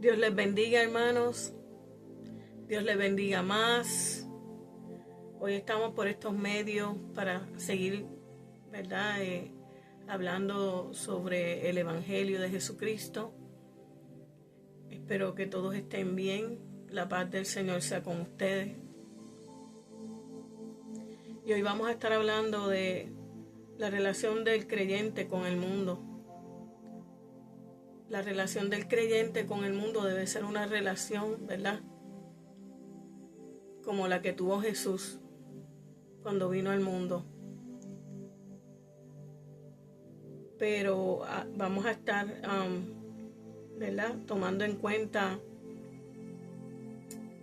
Dios les bendiga, hermanos. Dios les bendiga más. Hoy estamos por estos medios para seguir, ¿verdad? Hablando sobre el Evangelio de Jesucristo. Espero que todos estén bien. La paz del Señor sea con ustedes. Y hoy vamos a estar hablando de la relación del creyente con el mundo. La relación del creyente con el mundo debe ser una relación, ¿verdad?, como la que tuvo Jesús cuando vino al mundo. Pero vamos a estar, ¿verdad?, tomando en cuenta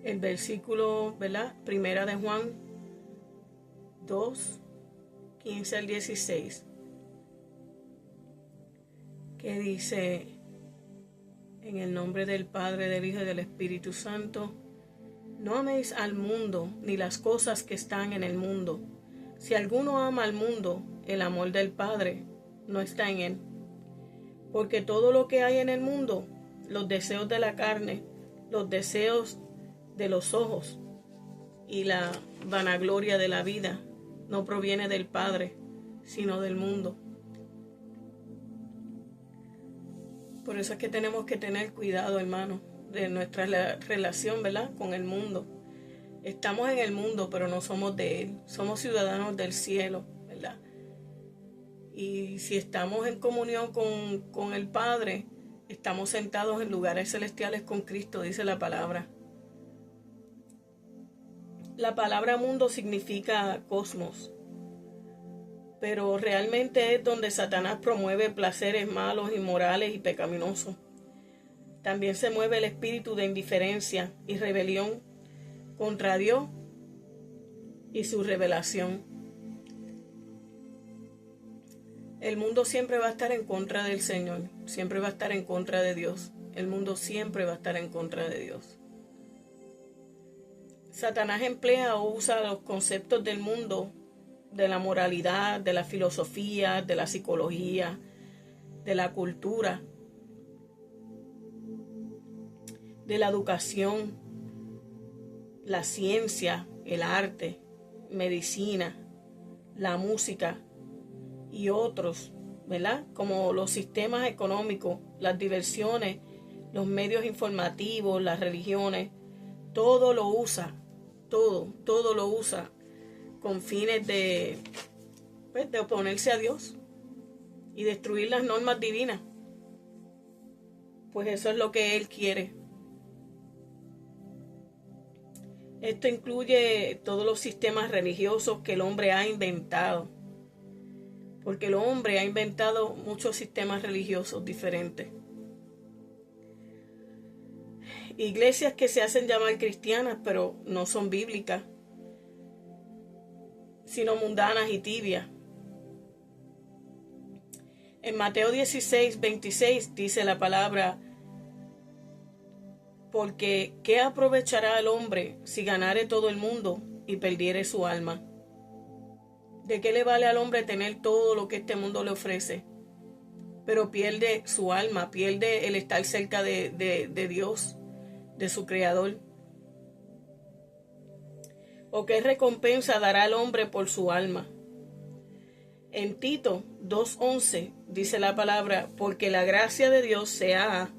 el versículo, ¿verdad?, Primera de Juan 2, 15 al 16, que dice: en el nombre del Padre, del Hijo y del Espíritu Santo, no améis al mundo ni las cosas que están en el mundo. Si alguno ama al mundo, el amor del Padre no está en él. Porque todo lo que hay en el mundo, los deseos de la carne, los deseos de los ojos y la vanagloria de la vida, no proviene del Padre, sino del mundo. Por eso es que tenemos que tener cuidado, hermano, de nuestra relación, ¿verdad?, con el mundo. Estamos en el mundo, pero no somos de él. Somos ciudadanos del cielo, ¿verdad? Y si estamos en comunión con el Padre, estamos sentados en lugares celestiales con Cristo, dice la palabra. La palabra mundo significa cosmos, pero realmente es donde Satanás promueve placeres malos, inmorales y pecaminosos. También se mueve el espíritu de indiferencia y rebelión contra Dios y su revelación. El mundo siempre va a estar en contra del Señor, siempre va a estar en contra de Dios. El mundo siempre va a estar en contra de Dios. Satanás emplea o usa los conceptos del mundo, de la moralidad, de la filosofía, de la psicología, de la cultura, de la educación, la ciencia, el arte, medicina, la música y otros, ¿verdad?, como los sistemas económicos, las diversiones, los medios informativos, las religiones. Todo lo usa, todo lo usa con fines de oponerse a Dios y destruir las normas divinas. Pues eso es lo que Él quiere. Esto incluye todos los sistemas religiosos que el hombre ha inventado, porque el hombre ha inventado muchos sistemas religiosos diferentes. Iglesias que se hacen llamar cristianas, pero no son bíblicas, sino mundanas y tibias. En Mateo 16, 26 dice la palabra: porque ¿qué aprovechará el hombre si ganare todo el mundo y perdiere su alma? ¿De qué le vale al hombre tener todo lo que este mundo le ofrece, pero pierde su alma, pierde el estar cerca de Dios, de su Creador? ¿O qué recompensa dará el hombre por su alma? En Tito 2:11 dice la palabra: porque la gracia de Dios se ha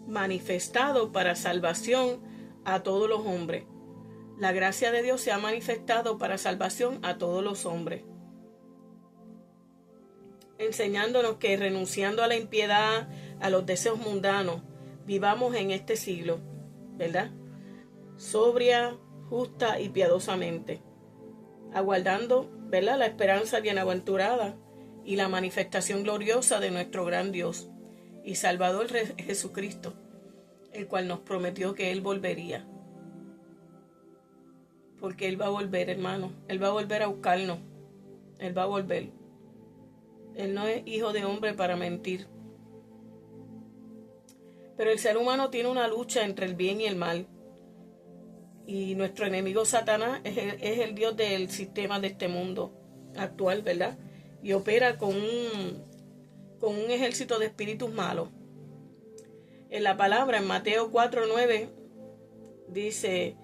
manifestado para salvación a todos los hombres. La gracia de Dios se ha manifestado para salvación a todos los hombres, enseñándonos que renunciando a la impiedad, a los deseos mundanos, vivamos en este siglo, ¿verdad?, sobria, justa y piadosamente, aguardando, ¿verdad?, la esperanza bienaventurada y la manifestación gloriosa de nuestro gran Dios y Salvador Jesucristo, el cual nos prometió que Él volvería. Porque Él va a volver, hermano. Él va a volver a buscarnos. Él va a volver. Él no es hijo de hombre para mentir. Pero el ser humano tiene una lucha entre el bien y el mal. Y nuestro enemigo Satanás es el Dios del sistema de este mundo actual, ¿verdad? Y opera con un ejército de espíritus malos. En la palabra, en Mateo 4:9, dice,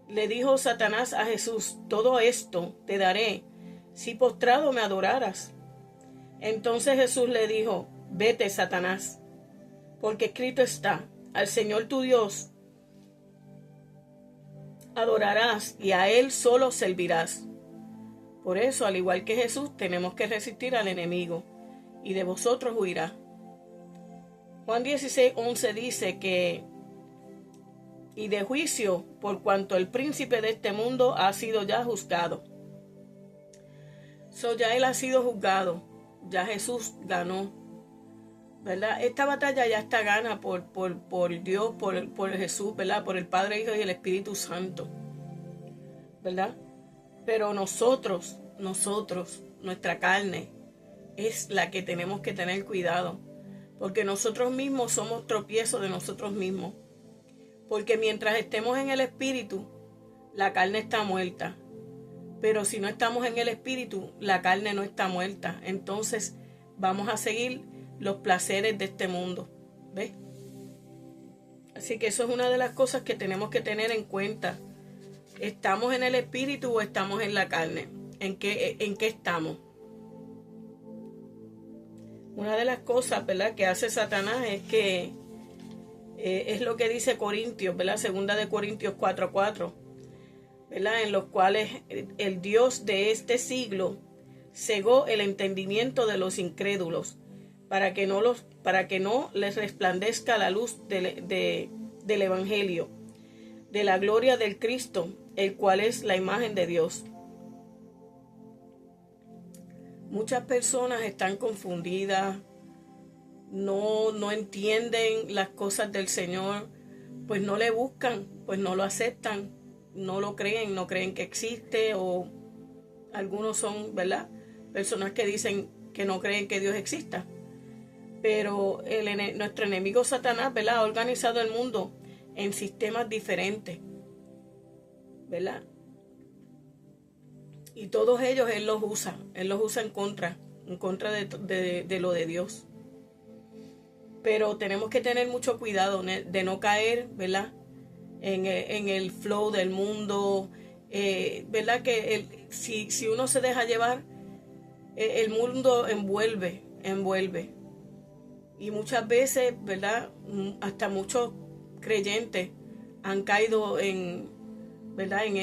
le dijo Satanás a Jesús, todo esto te daré si postrado me adoraras. Entonces Jesús le dijo, vete, Satanás, porque escrito está, al Señor tu Dios adorarás y a Él solo servirás. Por eso, al igual que Jesús, tenemos que resistir al enemigo, y de vosotros huirá. Juan 16:11 dice que, y de juicio, por cuanto el príncipe de este mundo ha sido ya juzgado. Ya Él ha sido juzgado, ya Jesús ganó, ¿verdad? Esta batalla ya está gana por Dios, por Jesús, ¿verdad? Por el Padre, Hijo y el Espíritu Santo, ¿verdad? Pero nosotros, nuestra carne, es la que tenemos que tener cuidado, porque nosotros mismos somos tropiezos de nosotros mismos, porque mientras estemos en el Espíritu, la carne está muerta, pero si no estamos en el Espíritu, la carne no está muerta, entonces vamos a seguir los placeres de este mundo, ¿ves? Así que eso es una de las cosas que tenemos que tener en cuenta. ¿Estamos en el Espíritu o estamos en la carne? ¿En qué estamos? Una de las cosas, ¿verdad?, que hace Satanás es que es lo que dice Corintios, ¿verdad? Segunda de Corintios 4:4, ¿verdad? En los cuales el Dios de este siglo cegó el entendimiento de los incrédulos para que no les resplandezca la luz del Evangelio, de la gloria del Cristo, el cual es la imagen de Dios. Muchas personas están confundidas, no entienden las cosas del Señor, pues no le buscan, pues no lo aceptan, no lo creen, no creen que existe, o algunos son, ¿verdad?, personas que dicen que no creen que Dios exista. Pero nuestro enemigo Satanás, ¿verdad?, ha organizado el mundo en sistemas diferentes, ¿verdad? Y todos ellos Él los usa en contra de lo de Dios. Pero tenemos que tener mucho cuidado de no caer, ¿verdad?, en el flow del mundo, ¿verdad? Que si uno se deja llevar, el mundo envuelve. Y muchas veces, ¿verdad?, hasta muchos creyentes han caído ¿verdad?, en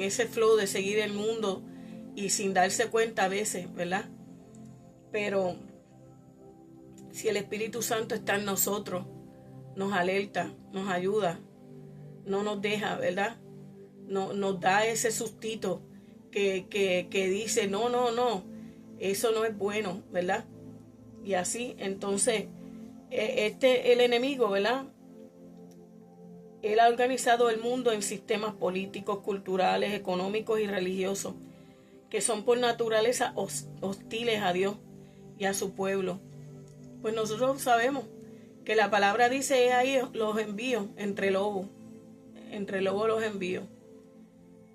ese flow de seguir el mundo y sin darse cuenta a veces, ¿verdad? Pero si el Espíritu Santo está en nosotros, nos alerta, nos ayuda, no nos deja, ¿verdad? Nos da ese sustito que dice, no, eso no es bueno, ¿verdad? Y así, entonces, el enemigo, ¿verdad?, él ha organizado el mundo en sistemas políticos, culturales, económicos y religiosos, que son por naturaleza hostiles a Dios y a su pueblo. Pues nosotros sabemos que la palabra dice, ahí los envío entre lobos los envío.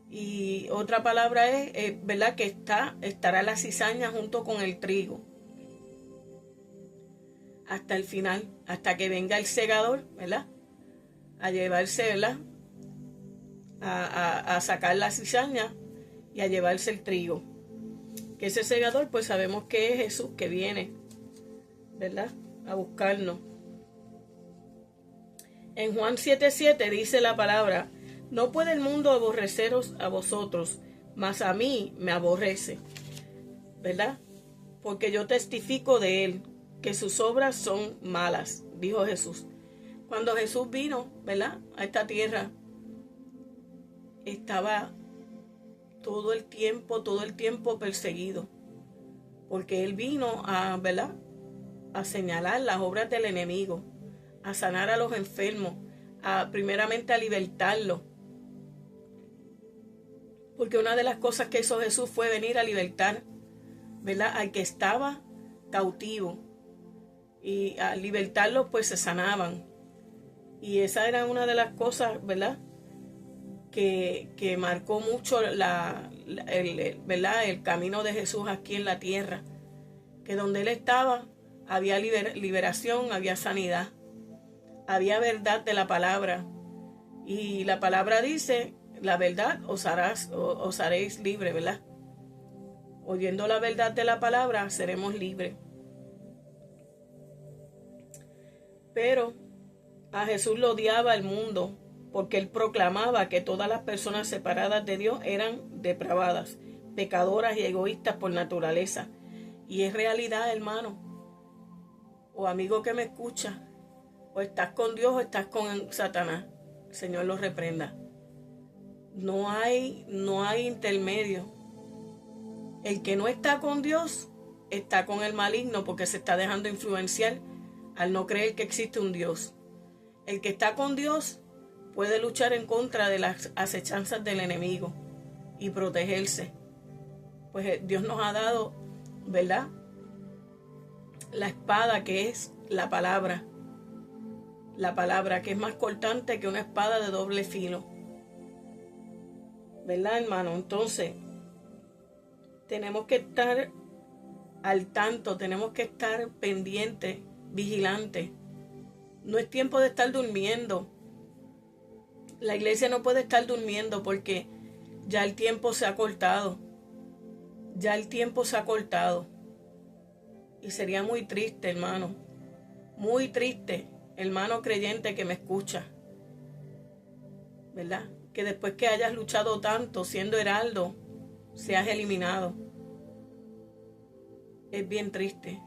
Y otra palabra es, ¿verdad?, que estará la cizaña junto con el trigo hasta el final, hasta que venga el segador, ¿verdad?, a llevarse, ¿verdad?, a sacar la cizaña y a llevarse el trigo. Que ese segador, pues sabemos que es Jesús, que viene, ¿verdad?, a buscarnos. En Juan 7:7 dice la palabra, no puede el mundo aborreceros a vosotros, mas a mí me aborrece, ¿verdad?, porque yo testifico de él, que sus obras son malas, dijo Jesús. Cuando Jesús vino, ¿verdad?, a esta tierra, estaba todo el tiempo perseguido, porque él vino ¿verdad?, a señalar las obras del enemigo, a sanar a los enfermos, primeramente a libertarlos. Porque una de las cosas que hizo Jesús fue venir a libertar, ¿verdad?, al que estaba cautivo. y al libertarlos pues se sanaban. Y esa era una de las cosas, ¿verdad?, que marcó mucho ¿verdad?, el camino de Jesús aquí en la tierra, que donde Él estaba había liberación, había sanidad, había verdad de la palabra. Y la palabra dice, la verdad os haréis libre, ¿verdad? Oyendo la verdad de la palabra seremos libres. Pero a Jesús lo odiaba el mundo, porque Él proclamaba que todas las personas separadas de Dios eran depravadas, pecadoras y egoístas por naturaleza. Y es realidad, hermano, o amigo que me escucha, o estás con Dios o estás con Satanás. El Señor los reprenda. No hay intermedio. El que no está con Dios está con el maligno, porque se está dejando influenciar al no creer que existe un Dios. El que está con Dios puede luchar en contra de las acechanzas del enemigo y protegerse. Pues Dios nos ha dado, ¿verdad?, la espada, que es la palabra. La palabra, que es más cortante que una espada de doble filo. ¿Verdad, hermano? Entonces, tenemos que estar al tanto, tenemos que estar pendientes, vigilantes. No es tiempo de estar durmiendo. La iglesia no puede estar durmiendo, porque ya el tiempo se ha cortado. Ya el tiempo se ha cortado. Y sería muy triste, hermano. Muy triste, hermano creyente que me escucha, ¿verdad?, que después que hayas luchado tanto siendo heraldo, seas eliminado. Es bien triste.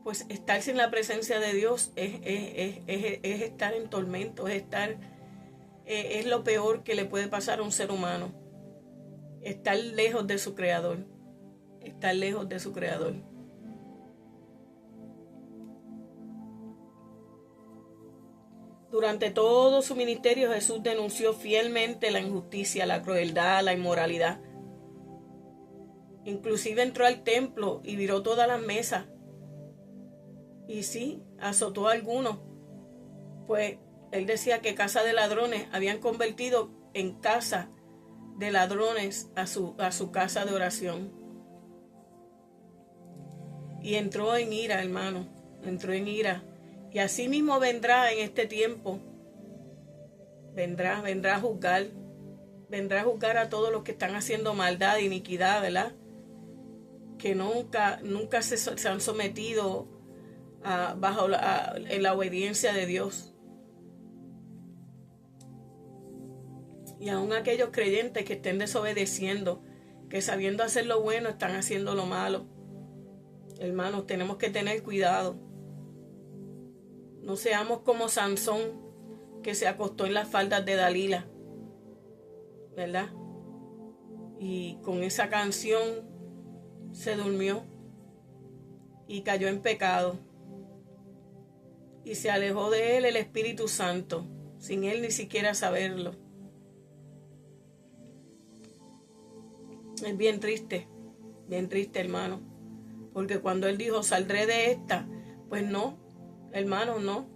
Pues estar sin la presencia de Dios es estar en tormento, es lo peor que le puede pasar a un ser humano. Estar lejos de su Creador. Estar lejos de su Creador. Durante todo su ministerio, Jesús denunció fielmente la injusticia, la crueldad, la inmoralidad. Inclusive entró al templo y viró todas las mesas. Y sí, azotó a algunos. Pues él decía que casa de ladrones habían convertido en casa de ladrones a su casa de oración. Y entró en ira, hermano. Entró en ira. Y así mismo vendrá en este tiempo. Vendrá a juzgar. Vendrá a juzgar a todos los que están haciendo maldad, iniquidad, ¿verdad?, que nunca se han sometido en la obediencia de Dios. Y aún aquellos creyentes que estén desobedeciendo, que sabiendo hacer lo bueno están haciendo lo malo. Hermanos, tenemos que tener cuidado. No seamos como Sansón, que se acostó en las faldas de Dalila, ¿verdad? Y con esa canción se durmió y cayó en pecado. Y se alejó de él el Espíritu Santo, sin él ni siquiera saberlo. Es bien triste, hermano. Porque cuando él dijo, saldré de esta, pues no, hermano, no.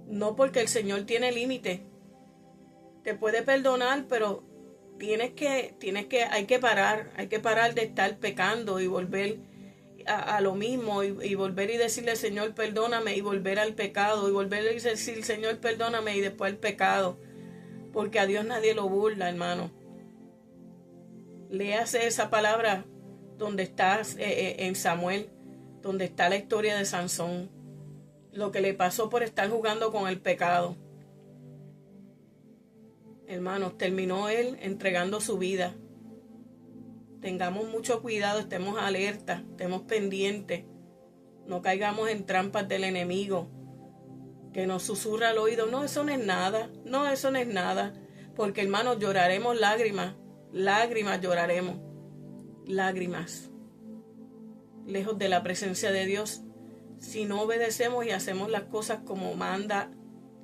No, porque el Señor tiene límite. Te puede perdonar, pero hay que parar de estar pecando y volver a lo mismo, y volver y decirle, Señor, perdóname, y volver al pecado, y volver a decir, Señor, perdóname, y después al pecado. Porque a Dios nadie lo burla, hermano. Léase esa palabra donde está en Samuel, donde está la historia de Sansón, lo que le pasó por estar jugando con el pecado. Hermanos, terminó él entregando su vida. Tengamos mucho cuidado, estemos alerta, estemos pendientes, no caigamos en trampas del enemigo, que nos susurra al oído, no, eso no es nada, no, eso no es nada, porque hermanos, lloraremos lágrimas lloraremos, lágrimas, lejos de la presencia de Dios, si no obedecemos y hacemos las cosas como manda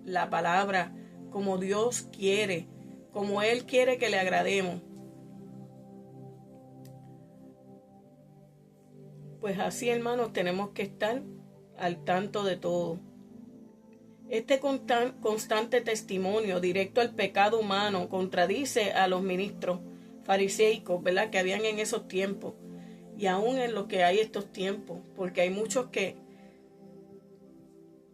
la palabra, como Dios quiere, como Él quiere que le agrademos. Pues así, hermanos, tenemos que estar al tanto de todo. Este constante testimonio directo al pecado humano contradice a los ministros fariseicos, ¿verdad?, que habían en esos tiempos, y aún en lo que hay estos tiempos, porque hay muchos que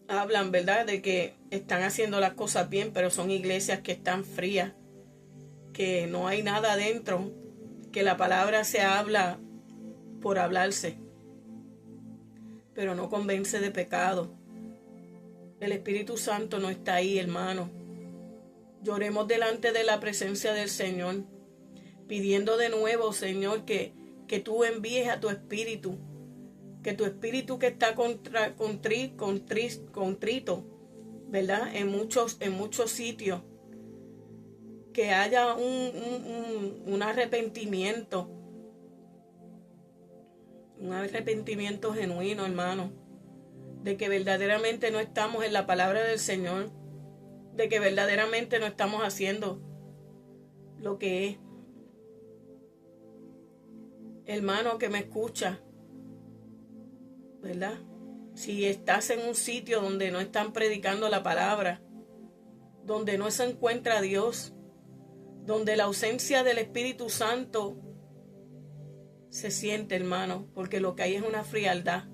hablan, ¿verdad?, de que están haciendo las cosas bien, pero son iglesias que están frías, que no hay nada adentro, que la palabra se habla por hablarse, pero no convence de pecado. El Espíritu Santo no está ahí, hermano. Lloremos delante de la presencia del Señor, pidiendo de nuevo, Señor, que tú envíes a tu Espíritu, que tu Espíritu que está contrito, ¿verdad?, en muchos sitios, que haya un arrepentimiento genuino, hermano, de que verdaderamente no estamos en la palabra del Señor, de que verdaderamente no estamos haciendo lo que es. Hermano que me escucha, ¿verdad? Si estás en un sitio donde no están predicando la palabra, donde no se encuentra a Dios, donde la ausencia del Espíritu Santo se siente, hermano, porque lo que hay es una frialdad.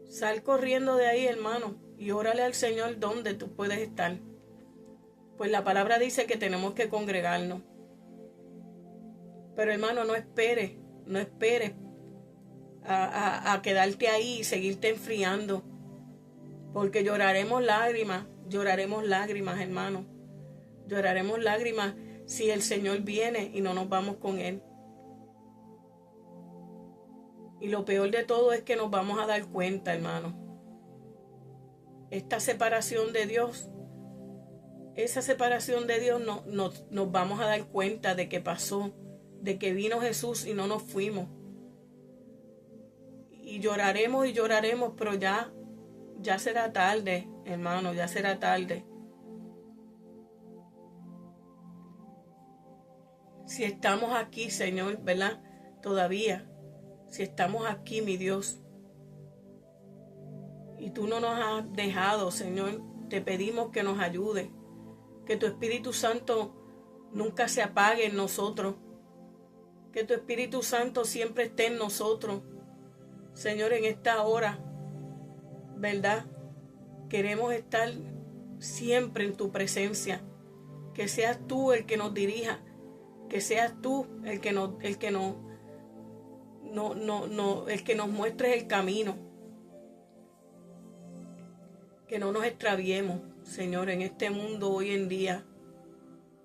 Sal corriendo de ahí, hermano, y órale al Señor donde tú puedes estar. Pues la palabra dice que tenemos que congregarnos. Pero, hermano, no esperes a quedarte ahí y seguirte enfriando, porque lloraremos lágrimas, hermano. Lloraremos lágrimas si el Señor viene y no nos vamos con Él. Y lo peor de todo es que nos vamos a dar cuenta, hermano. Esta separación de Dios, nos vamos a dar cuenta de que pasó, de que vino Jesús y no nos fuimos. Y lloraremos, pero ya será tarde, hermano, ya será tarde. Si estamos aquí, Señor, ¿verdad? Todavía, si estamos aquí, mi Dios, y tú no nos has dejado, Señor, te pedimos que nos ayude, que tu Espíritu Santo nunca se apague en nosotros, que tu Espíritu Santo siempre esté en nosotros. Señor, en esta hora, ¿verdad?, queremos estar siempre en tu presencia, que seas tú el que nos dirija, que seas tú el que nos muestres el camino, que no nos extraviemos, Señor, en este mundo hoy en día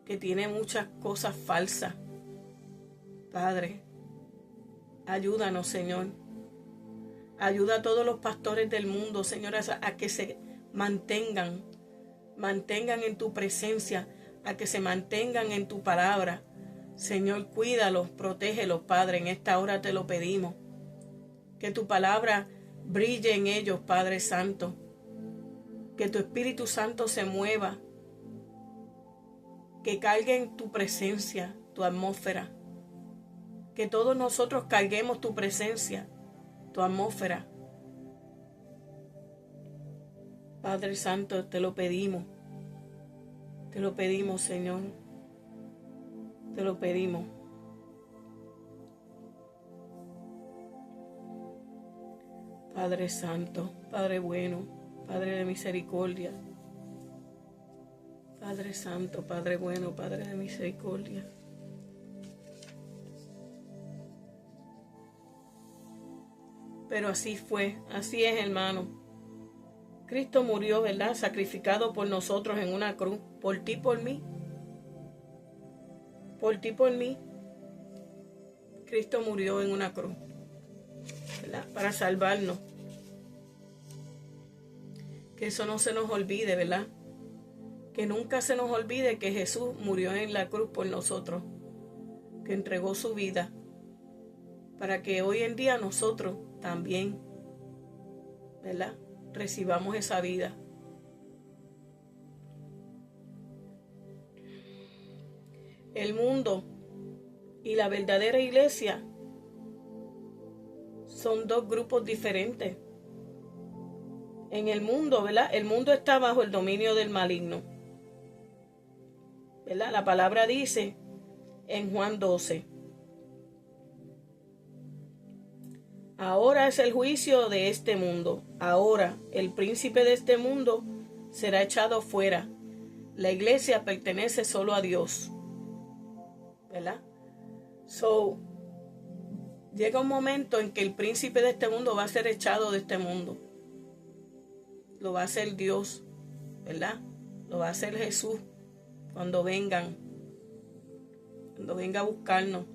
que tiene muchas cosas falsas. Padre, ayúdanos, Señor. Ayuda a todos los pastores del mundo, Señor, a que se mantengan en tu presencia, a que se mantengan en tu palabra. Señor, cuídalos, protégelos, Padre, en esta hora te lo pedimos. Que tu palabra brille en ellos, Padre Santo. Que tu Espíritu Santo se mueva. Que cargue en tu presencia, tu atmósfera. Que todos nosotros carguemos tu presencia, tu atmósfera. Padre Santo, te lo pedimos, Señor, te lo pedimos. Padre Santo, Padre bueno, Padre de misericordia, Padre Santo, Padre bueno, Padre de misericordia. Pero así fue, así es, hermano. Cristo murió, ¿verdad?, sacrificado por nosotros en una cruz, por ti, por mí. Por ti, por mí. Cristo murió en una cruz, ¿verdad?, para salvarnos. Que eso no se nos olvide, ¿verdad? Que nunca se nos olvide que Jesús murió en la cruz por nosotros, que entregó su vida, para que hoy en día nosotros también, ¿verdad?, recibamos esa vida. El mundo y la verdadera iglesia son dos grupos diferentes. en el mundo, ¿verdad? El mundo está bajo el dominio del maligno, ¿verdad? La palabra dice en Juan 12: ahora es el juicio de este mundo. Ahora el príncipe de este mundo será echado fuera. La iglesia pertenece solo a Dios, ¿verdad? Llega un momento en que el príncipe de este mundo va a ser echado de este mundo. Lo va a hacer Dios, ¿verdad? Lo va a hacer Jesús cuando venga a buscarnos.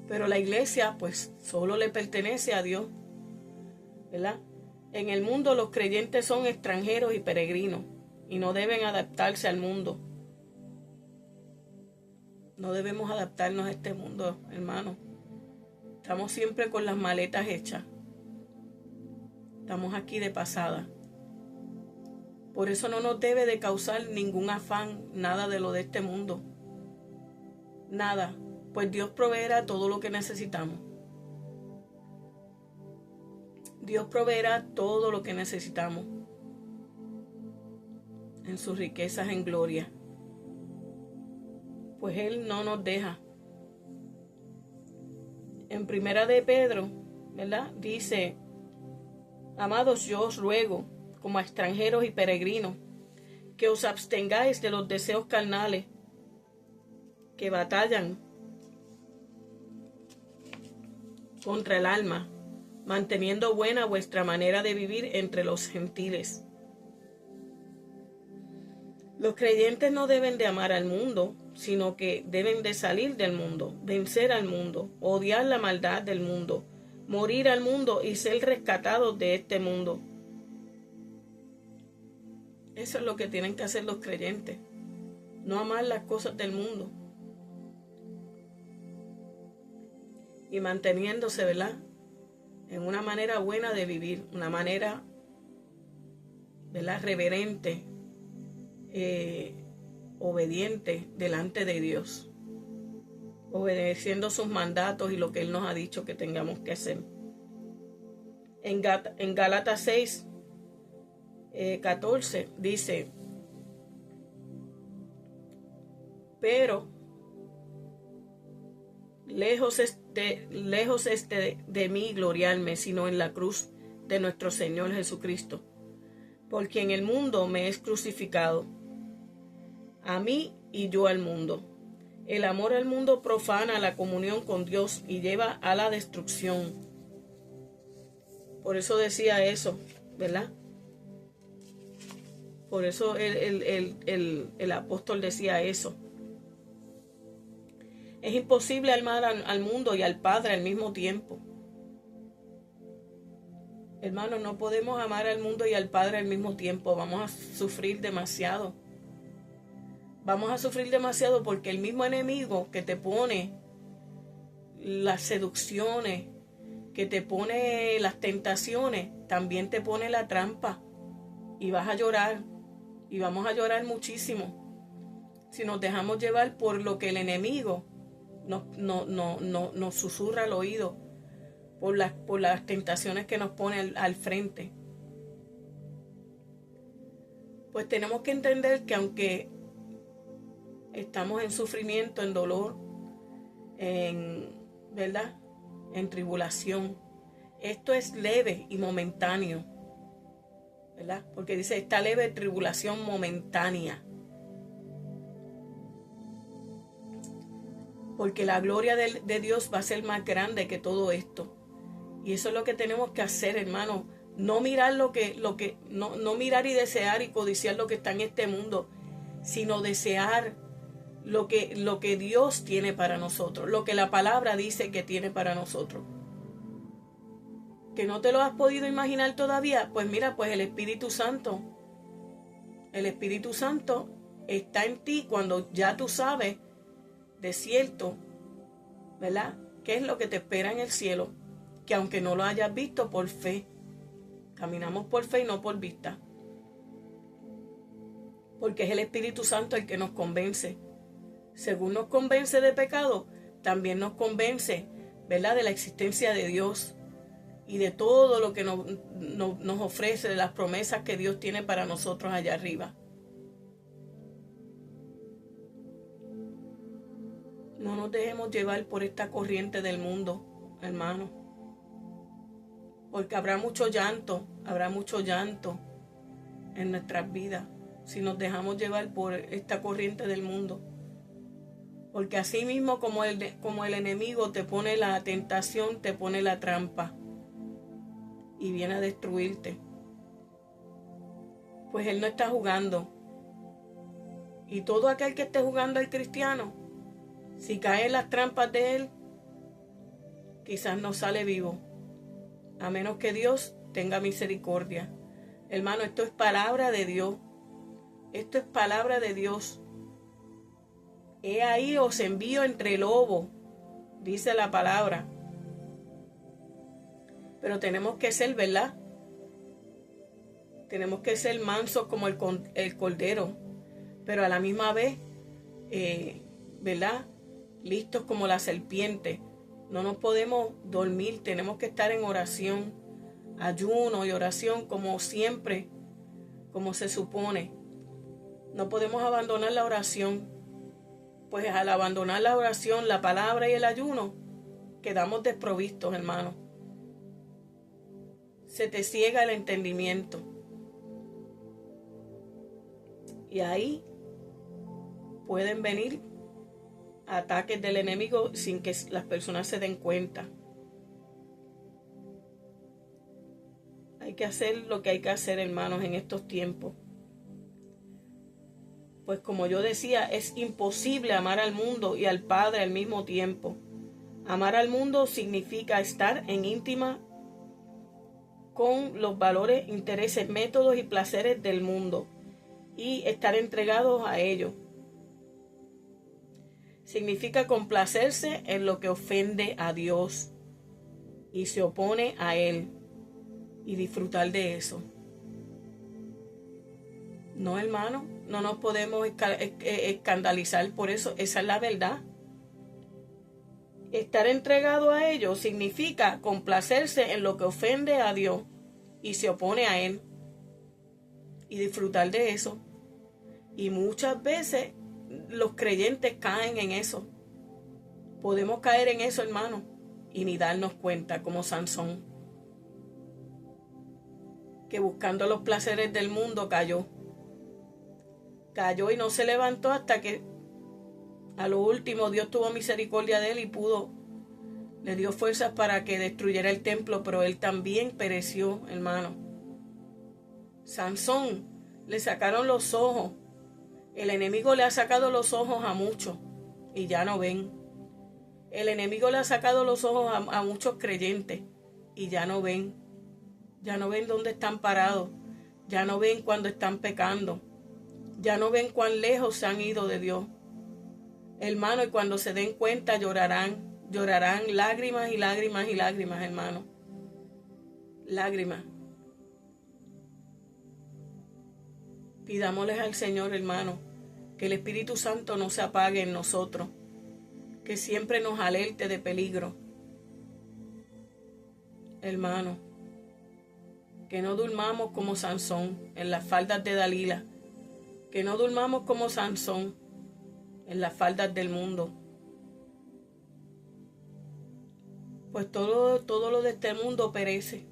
Pero la iglesia, pues, solo le pertenece a Dios, ¿verdad? En el mundo los creyentes son extranjeros y peregrinos y no deben adaptarse al mundo. No debemos adaptarnos a este mundo, hermano. Estamos siempre con las maletas hechas. Estamos aquí de pasada. Por eso no nos debe de causar ningún afán, nada de lo de este mundo. Nada, pues Dios proveerá todo lo que necesitamos. Dios proveerá todo lo que necesitamos en sus riquezas en gloria. Pues Él no nos deja. En Primera de Pedro, ¿verdad? Dice: amados, yo os ruego, como a extranjeros y peregrinos, que os abstengáis de los deseos carnales que batallan contra el alma, manteniendo buena vuestra manera de vivir entre los gentiles. Los creyentes no deben de amar al mundo, sino que deben de salir del mundo, vencer al mundo, odiar la maldad del mundo, morir al mundo y ser rescatados de este mundo. Eso es lo que tienen que hacer los creyentes, no amar las cosas del mundo. Y manteniéndose, ¿verdad?, en una manera buena de vivir, una manera, ¿verdad?, reverente, obediente delante de Dios, obedeciendo sus mandatos y lo que Él nos ha dicho que tengamos que hacer. En Gálatas 6, 14 dice: pero lejos de mí gloriarme, sino en la cruz de nuestro Señor Jesucristo, por quien el mundo me es crucificado, a mí y yo al mundo. El amor al mundo profana la comunión con Dios y lleva a la destrucción. Por eso decía eso, ¿verdad? Por eso el apóstol decía eso. Es imposible amar al mundo y al Padre al mismo tiempo. Hermanos, no podemos amar al mundo y al Padre al mismo tiempo. Vamos a sufrir demasiado. Vamos a sufrir demasiado porque el mismo enemigo que te pone las seducciones, que te pone las tentaciones, también te pone la trampa. Y vas a llorar. Y vamos a llorar muchísimo si nos dejamos llevar por lo que el enemigo nos susurra al oído, por las tentaciones que nos pone al frente. Pues tenemos que entender que aunque estamos en sufrimiento, en dolor, ¿verdad?, en tribulación, esto es leve y momentáneo, ¿verdad? Porque dice: esta leve tribulación momentánea. Porque la gloria de Dios va a ser más grande que todo esto. Y eso es lo que tenemos que hacer, hermano. No mirar no mirar y desear y codiciar lo que está en este mundo, sino desear lo que Dios tiene para nosotros, lo que la palabra dice que tiene para nosotros. ¿Que no te lo has podido imaginar todavía? Pues mira, pues el Espíritu Santo está en ti cuando ya tú sabes de cierto, ¿verdad?, qué es lo que te espera en el cielo, que aunque no lo hayas visto, por fe. Caminamos por fe y no por vista. Porque es el Espíritu Santo el que nos convence. Según nos convence de pecado, también nos convence, ¿verdad?, de la existencia de Dios y de todo lo que nos ofrece, de las promesas que Dios tiene para nosotros allá arriba. No nos dejemos llevar por esta corriente del mundo, hermano, porque habrá mucho llanto en nuestras vidas si nos dejamos llevar por esta corriente del mundo. Porque así mismo como el enemigo te pone la tentación, te pone la trampa y viene a destruirte. Pues él no está jugando. Y todo aquel que esté jugando al cristiano, si cae en las trampas de él, quizás no sale vivo, a menos que Dios tenga misericordia. Hermano, esto es palabra de Dios. Esto es palabra de Dios. He ahí os envío entre lobos, dice la palabra. Pero tenemos que ser, ¿verdad? Tenemos que ser mansos como el cordero, pero a la misma vez, ¿verdad? Listos como la serpiente. No nos podemos dormir, tenemos que estar en oración, ayuno y oración como siempre, como se supone. No podemos abandonar la oración, pues al abandonar la oración, la palabra y el ayuno, quedamos desprovistos, hermano. Se te ciega el entendimiento. Y ahí pueden venir ataques del enemigo sin que las personas se den cuenta. Hay que hacer lo que hay que hacer, hermanos, en estos tiempos. Pues como yo decía, es imposible amar al mundo y al Padre al mismo tiempo. Amar al mundo significa estar en íntima con los valores, intereses, métodos y placeres del mundo y estar entregados a ellos. Significa complacerse en lo que ofende a Dios y se opone a Él y disfrutar de eso. No, hermano, no nos podemos escandalizar por eso. Esa es la verdad. Estar entregado a ellos significa complacerse en lo que ofende a Dios y se opone a Él y disfrutar de eso. Y muchas veces los creyentes caen en eso. Podemos caer en eso, hermano, y ni darnos cuenta, como Sansón, que buscando los placeres del mundo cayó y no se levantó hasta que a lo último Dios tuvo misericordia de él y le dio fuerzas para que destruyera el templo, pero él también pereció, hermano. Sansón, le sacaron los ojos. El enemigo le ha sacado los ojos a muchos y ya no ven. El enemigo le ha sacado los ojos a muchos creyentes y ya no ven. Ya no ven dónde están parados. Ya no ven cuando están pecando. Ya no ven cuán lejos se han ido de Dios. Hermano, y cuando se den cuenta llorarán lágrimas y lágrimas y lágrimas, hermano. Lágrimas. Pidámosles al Señor, hermano, que el Espíritu Santo no se apague en nosotros, que siempre nos alerte de peligro. Hermano, que no durmamos como Sansón en las faldas de Dalila, que no durmamos como Sansón en las faldas del mundo. Pues todo lo de este mundo perece.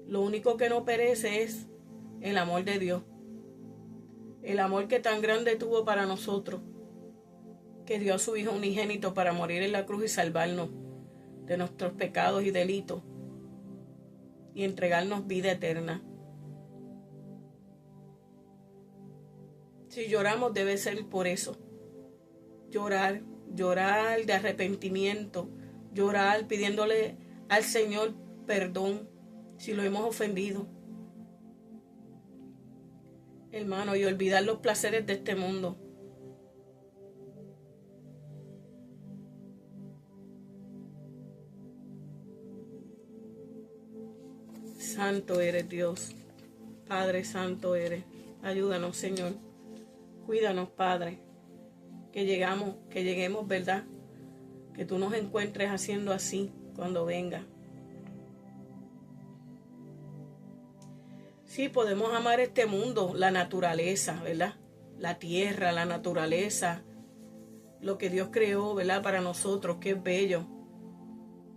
Lo único que no perece es el amor de Dios. El amor que tan grande tuvo para nosotros, que dio a su Hijo unigénito para morir en la cruz y salvarnos de nuestros pecados y delitos y entregarnos vida eterna. Si lloramos debe ser por eso. Llorar de arrepentimiento, llorar pidiéndole al Señor perdón si lo hemos ofendido. Hermano, y olvidar los placeres de este mundo. Santo eres Dios, Padre santo eres. Ayúdanos, Señor. Cuídanos, Padre. Que lleguemos, ¿verdad? Que tú nos encuentres haciendo así cuando venga. Sí, podemos amar este mundo, la naturaleza, ¿verdad? La tierra, la naturaleza, lo que Dios creó, ¿verdad? Para nosotros, que es bello.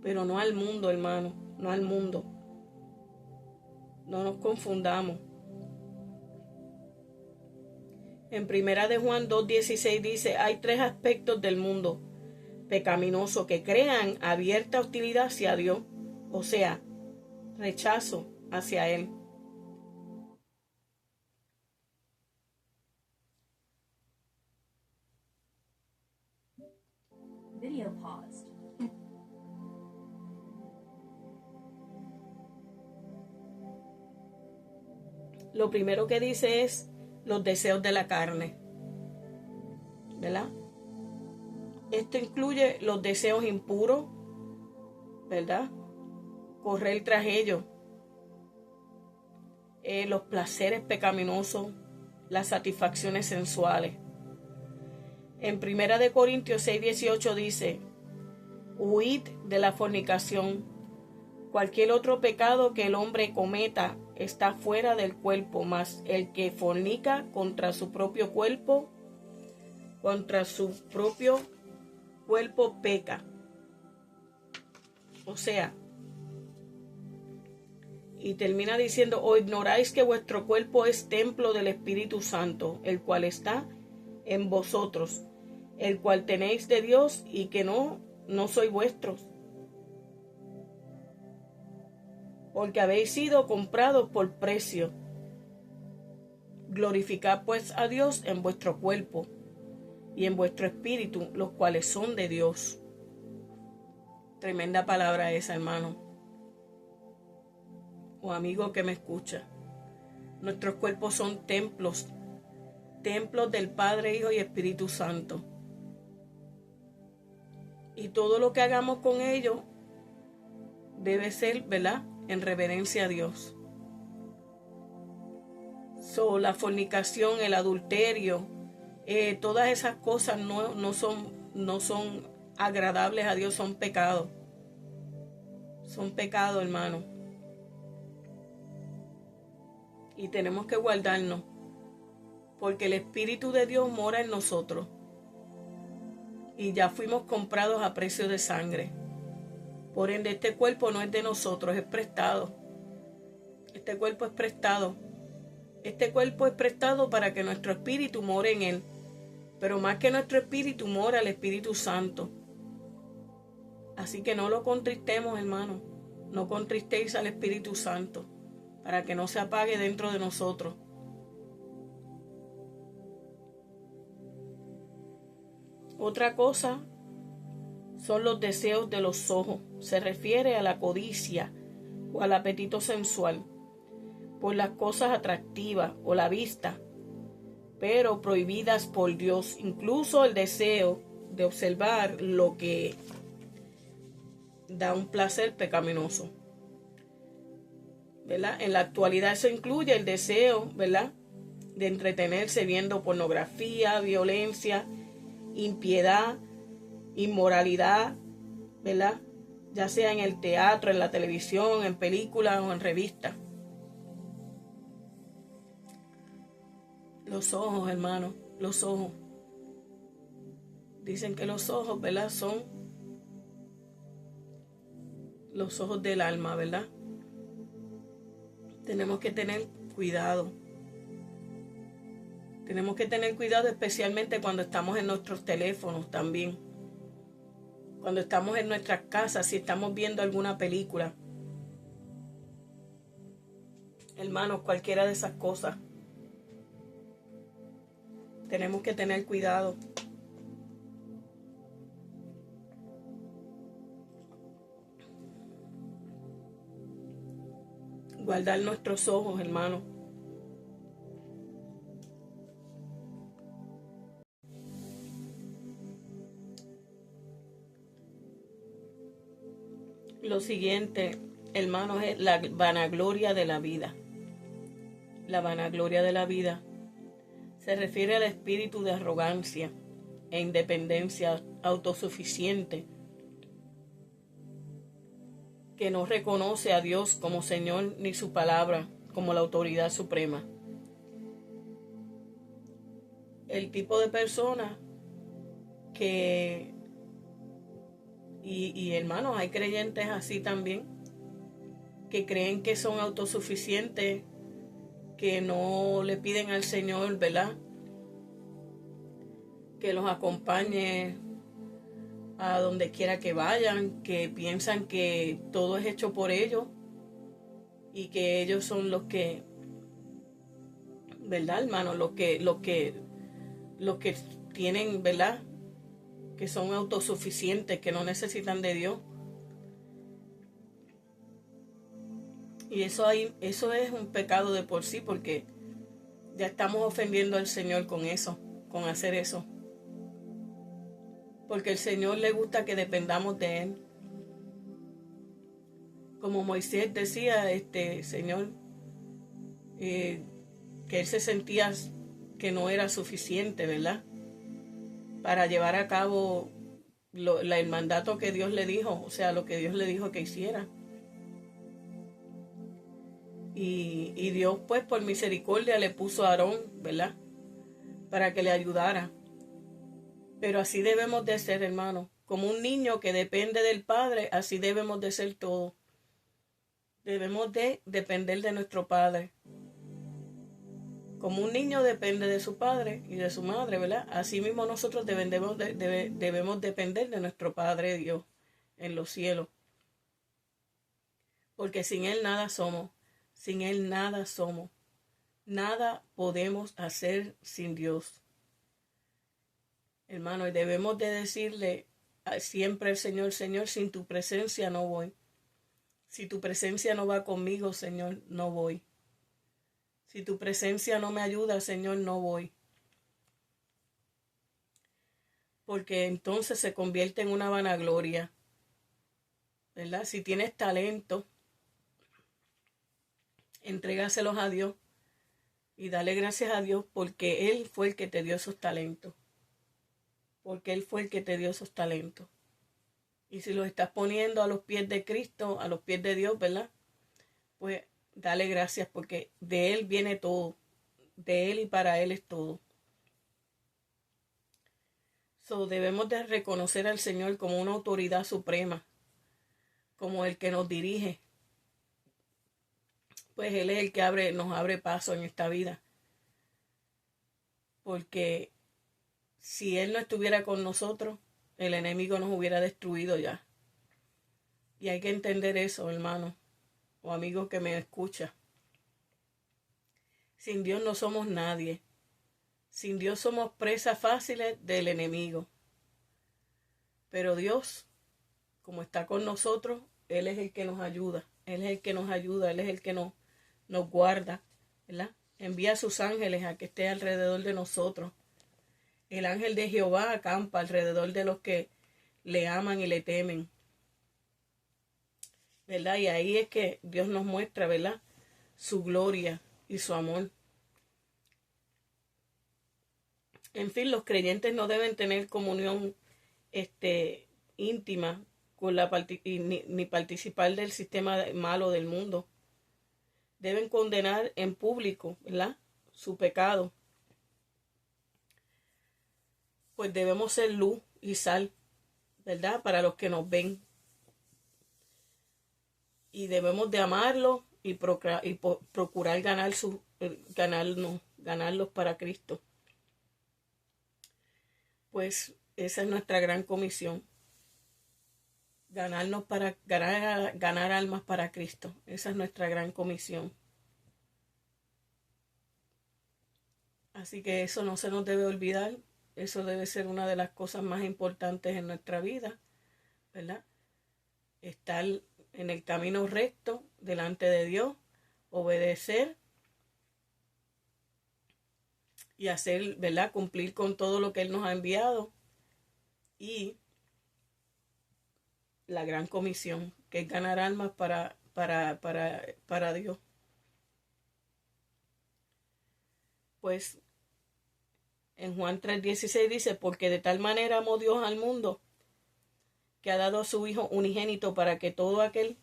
Pero no al mundo, hermano, no al mundo. No nos confundamos. En Primera de Juan 2:16 dice, hay tres aspectos del mundo pecaminoso que crean abierta hostilidad hacia Dios, o sea, rechazo hacia Él. Video paused. Lo primero que dice es los deseos de la carne, ¿verdad? Esto incluye los deseos impuros, ¿verdad? Correr tras ellos, los placeres pecaminosos, las satisfacciones sensuales. En 1 Corintios 6:18 dice, huid de la fornicación. Cualquier otro pecado que el hombre cometa está fuera del cuerpo, mas el que fornica contra su propio cuerpo peca. O sea, y termina diciendo, ¿o ignoráis que vuestro cuerpo es templo del Espíritu Santo, el cual está en vosotros, el cual tenéis de Dios y que no sois vuestros? Porque habéis sido comprados por precio. Glorificad pues a Dios en vuestro cuerpo y en vuestro espíritu, los cuales son de Dios. Tremenda palabra esa, hermano o amigo que me escucha. Nuestros cuerpos son templos del Padre, Hijo y Espíritu Santo. Y todo lo que hagamos con ellos debe ser, ¿verdad?, en reverencia a Dios. La fornicación, el adulterio, todas esas cosas no son agradables a Dios, son pecados. Son pecados, hermano. Y tenemos que guardarnos, porque el Espíritu de Dios mora en nosotros. Y ya fuimos comprados a precio de sangre. Por ende, este cuerpo no es de nosotros, es prestado. Este cuerpo es prestado. Este cuerpo es prestado para que nuestro espíritu more en él. Pero más que nuestro espíritu, mora el Espíritu Santo. Así que no lo contristemos, hermano. No contristéis al Espíritu Santo, para que no se apague dentro de nosotros. Otra cosa son los deseos de los ojos. Se refiere a la codicia o al apetito sensual por las cosas atractivas o la vista, pero prohibidas por Dios. Incluso el deseo de observar lo que da un placer pecaminoso, ¿verdad? En la actualidad eso incluye el deseo, ¿verdad?, de entretenerse viendo pornografía, violencia, impiedad, inmoralidad, ¿verdad?, ya sea en el teatro, en la televisión, en películas o en revistas. Los ojos, hermano, los ojos. Dicen que los ojos, ¿verdad?, son los ojos del alma, ¿verdad? Tenemos que tener cuidado. Tenemos que tener cuidado especialmente cuando estamos en nuestros teléfonos también. Cuando estamos en nuestras casas, si estamos viendo alguna película. Hermanos, cualquiera de esas cosas. Tenemos que tener cuidado. Guardar nuestros ojos, hermano. Lo siguiente, hermanos, es la vanagloria de la vida. La vanagloria de la vida se refiere al espíritu de arrogancia e independencia autosuficiente que no reconoce a Dios como Señor ni su palabra como la autoridad suprema. El tipo de persona que, y hermanos, hay creyentes así también, que creen que son autosuficientes, que no le piden al Señor, ¿verdad?, que los acompañe a donde quiera que vayan, que piensan que todo es hecho por ellos y que ellos son los que, ¿verdad, hermano? Los que tienen, ¿verdad?, que son autosuficientes, que no necesitan de Dios. Y eso es un pecado de por sí, porque ya estamos ofendiendo al Señor con eso, con hacer eso. Porque el Señor le gusta que dependamos de Él. Como Moisés decía, Señor, que él se sentía que no era suficiente, ¿verdad?, para llevar a cabo el mandato que Dios le dijo, o sea, lo que Dios le dijo que hiciera. Y Dios, pues, por misericordia le puso a Aarón, ¿verdad?, para que le ayudara. Pero así debemos de ser, hermanos. Como un niño que depende del Padre, así debemos de ser todos. Debemos de depender de nuestro Padre. Como un niño depende de su padre y de su madre, ¿verdad? Así mismo nosotros debemos depender de nuestro Padre Dios en los cielos. Porque sin Él nada somos. Sin Él nada somos. Nada podemos hacer sin Dios. Hermano, y debemos de decirle siempre al Señor, Señor, sin tu presencia no voy. Si tu presencia no va conmigo, Señor, no voy. Si tu presencia no me ayuda, Señor, no voy. Porque entonces se convierte en una vanagloria, ¿verdad? Si tienes talento, entrégaselos a Dios y dale gracias a Dios porque Él fue el que te dio esos talentos. Porque Él fue el que te dio esos talentos. Y si los estás poniendo a los pies de Cristo, a los pies de Dios, ¿verdad?, pues dale gracias porque de Él viene todo. De Él y para Él es todo. Debemos de reconocer al Señor como una autoridad suprema, como el que nos dirige. Pues Él es el que nos abre paso en esta vida. Porque si Él no estuviera con nosotros, el enemigo nos hubiera destruido ya. Y hay que entender eso, hermano o amigo que me escucha. Sin Dios no somos nadie. Sin Dios somos presas fáciles del enemigo. Pero Dios, como está con nosotros, Él es el que nos ayuda. Él es el que nos ayuda. Él es el que nos guarda, ¿verdad? Envía a sus ángeles a que esté alrededor de nosotros. El ángel de Jehová acampa alrededor de los que le aman y le temen, ¿verdad? Y ahí es que Dios nos muestra, ¿verdad?, su gloria y su amor. En fin, los creyentes no deben tener comunión íntima con ni participar del sistema malo del mundo. Deben condenar en público, ¿verdad?, su pecado. Pues debemos ser luz y sal, ¿verdad?, para los que nos ven. Y debemos de amarlos y procurar ganarlos para Cristo. Pues esa es nuestra gran comisión. Ganar almas para Cristo. Esa es nuestra gran comisión. Así que eso no se nos debe olvidar. Eso debe ser una de las cosas más importantes en nuestra vida, ¿verdad? Estar en el camino recto delante de Dios, obedecer y hacer, ¿verdad?, cumplir con todo lo que Él nos ha enviado. Y la gran comisión, que es ganar almas para Dios. Pues en Juan 3:16 dice, porque de tal manera amó Dios al mundo, que ha dado a su Hijo unigénito para que todo aquel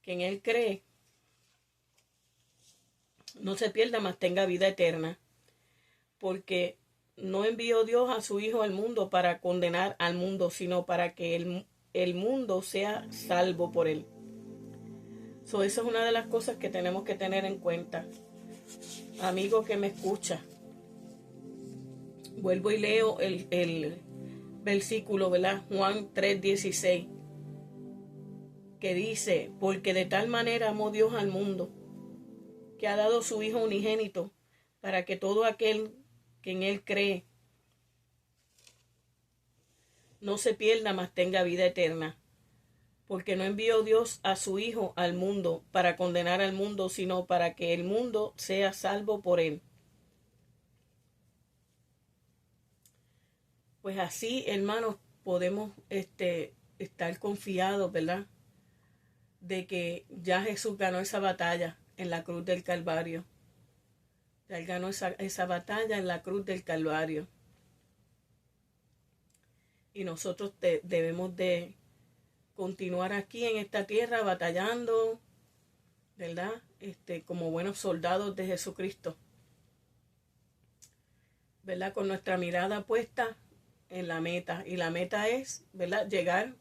que en Él cree no se pierda, mas tenga vida eterna. Porque no envió Dios a su Hijo al mundo para condenar al mundo, sino para que el mundo sea salvo por él. Esa es una de las cosas que tenemos que tener en cuenta. Amigo que me escucha, vuelvo y leo el versículo, ¿verdad? Juan 3:16, que dice: porque de tal manera amó Dios al mundo, que ha dado su Hijo unigénito, para que todo aquel que en él cree no se pierda, mas tenga vida eterna. Porque no envió Dios a su Hijo al mundo para condenar al mundo, sino para que el mundo sea salvo por él. Pues así, hermanos, podemos estar confiados, ¿verdad? De que ya Jesús ganó esa batalla en la cruz del Calvario. Él ganó esa batalla en la cruz del Calvario. Y nosotros debemos de continuar aquí en esta tierra batallando, ¿verdad? Como buenos soldados de Jesucristo, ¿verdad? Con nuestra mirada puesta en la meta. Y la meta es, ¿verdad?, llegar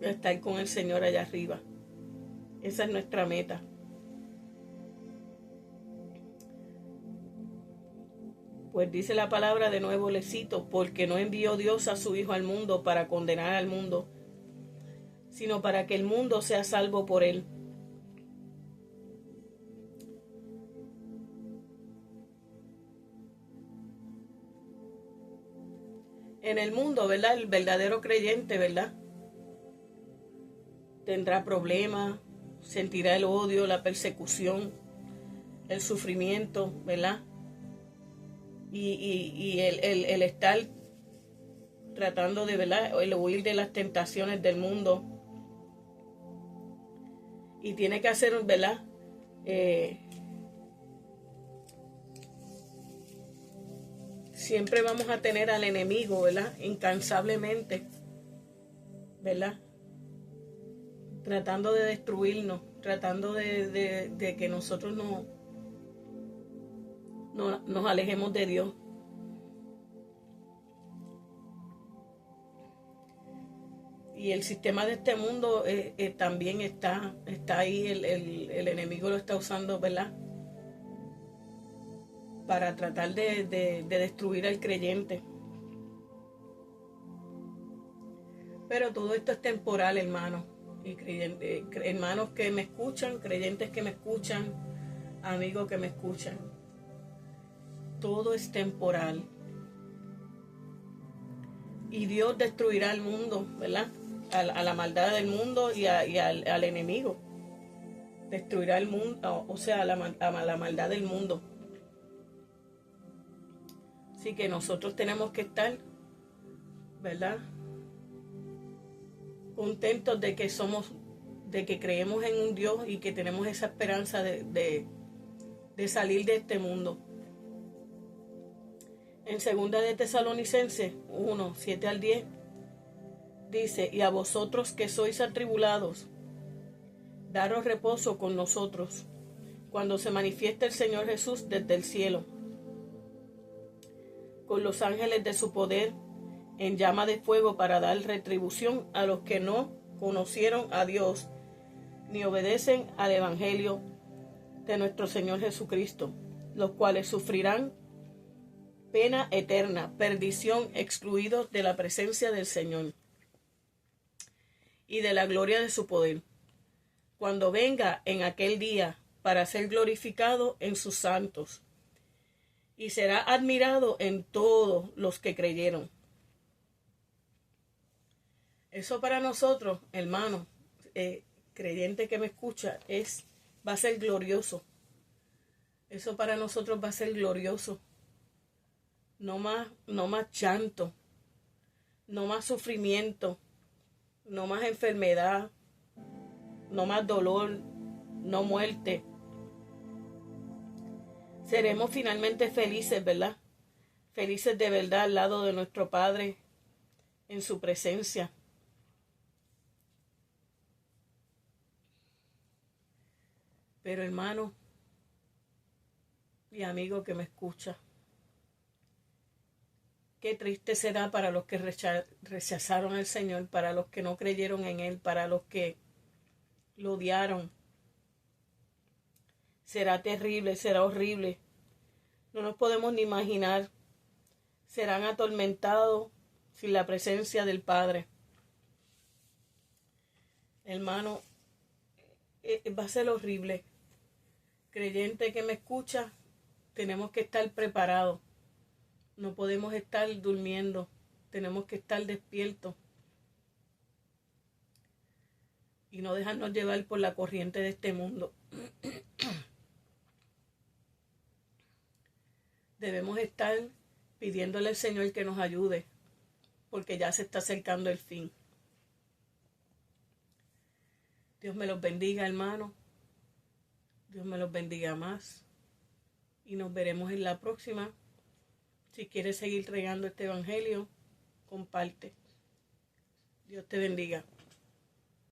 a estar con el Señor allá arriba. Esa es nuestra meta. Pues dice la palabra, de nuevo le cito: porque no envió Dios a su Hijo al mundo para condenar al mundo, sino para que el mundo sea salvo por él. En el mundo, ¿verdad?, el verdadero creyente, ¿verdad?, tendrá problemas, sentirá el odio, la persecución, el sufrimiento, ¿verdad? Y el estar tratando de, ¿verdad?, el huir de las tentaciones del mundo. Y tiene que hacer, ¿verdad?, siempre vamos a tener al enemigo, ¿verdad?, incansablemente, ¿verdad?, tratando de destruirnos, tratando de que nosotros nos alejemos de Dios. Y el sistema de este mundo también está ahí, el enemigo lo está usando, ¿verdad?, para tratar de destruir al creyente. Pero todo esto es temporal, hermanos. Y hermanos que me escuchan, creyentes que me escuchan, amigos que me escuchan. Todo es temporal. Y Dios destruirá al mundo, ¿verdad?, a la maldad del mundo y al enemigo. Destruirá el mundo, o sea, a la maldad del mundo. Así que nosotros tenemos que estar, ¿verdad?, contentos de que creemos en un Dios y que tenemos esa esperanza de salir de este mundo. En 2 de Tesalonicenses 1, 7-10, dice: y a vosotros que sois atribulados, daros reposo con nosotros, cuando se manifieste el Señor Jesús desde el cielo, con los ángeles de su poder, en llama de fuego, para dar retribución a los que no conocieron a Dios, ni obedecen al Evangelio de nuestro Señor Jesucristo, los cuales sufrirán pena eterna, perdición, excluidos de la presencia del Señor y de la gloria de su poder, cuando venga en aquel día para ser glorificado en sus santos, y será admirado en todos los que creyeron. Eso para nosotros, hermanos, creyente que me escucha, va a ser glorioso. Eso para nosotros va a ser glorioso. No más llanto, no más sufrimiento, no más enfermedad, no más dolor, no muerte. Seremos finalmente felices, ¿verdad? Felices de verdad al lado de nuestro Padre, en su presencia. Pero hermano, y amigo que me escucha. Qué triste será para los que rechazaron al Señor, para los que no creyeron en Él, para los que lo odiaron. Será terrible, será horrible. No nos podemos ni imaginar. Serán atormentados sin la presencia del Padre. Hermano, va a ser horrible. Creyente que me escucha, tenemos que estar preparados. No podemos estar durmiendo. Tenemos que estar despiertos. Y no dejarnos llevar por la corriente de este mundo. Debemos estar pidiéndole al Señor que nos ayude, porque ya se está acercando el fin. Dios me los bendiga, hermano. Dios me los bendiga más. Y nos veremos en la próxima. Si quieres seguir regando este evangelio, comparte. Dios te bendiga.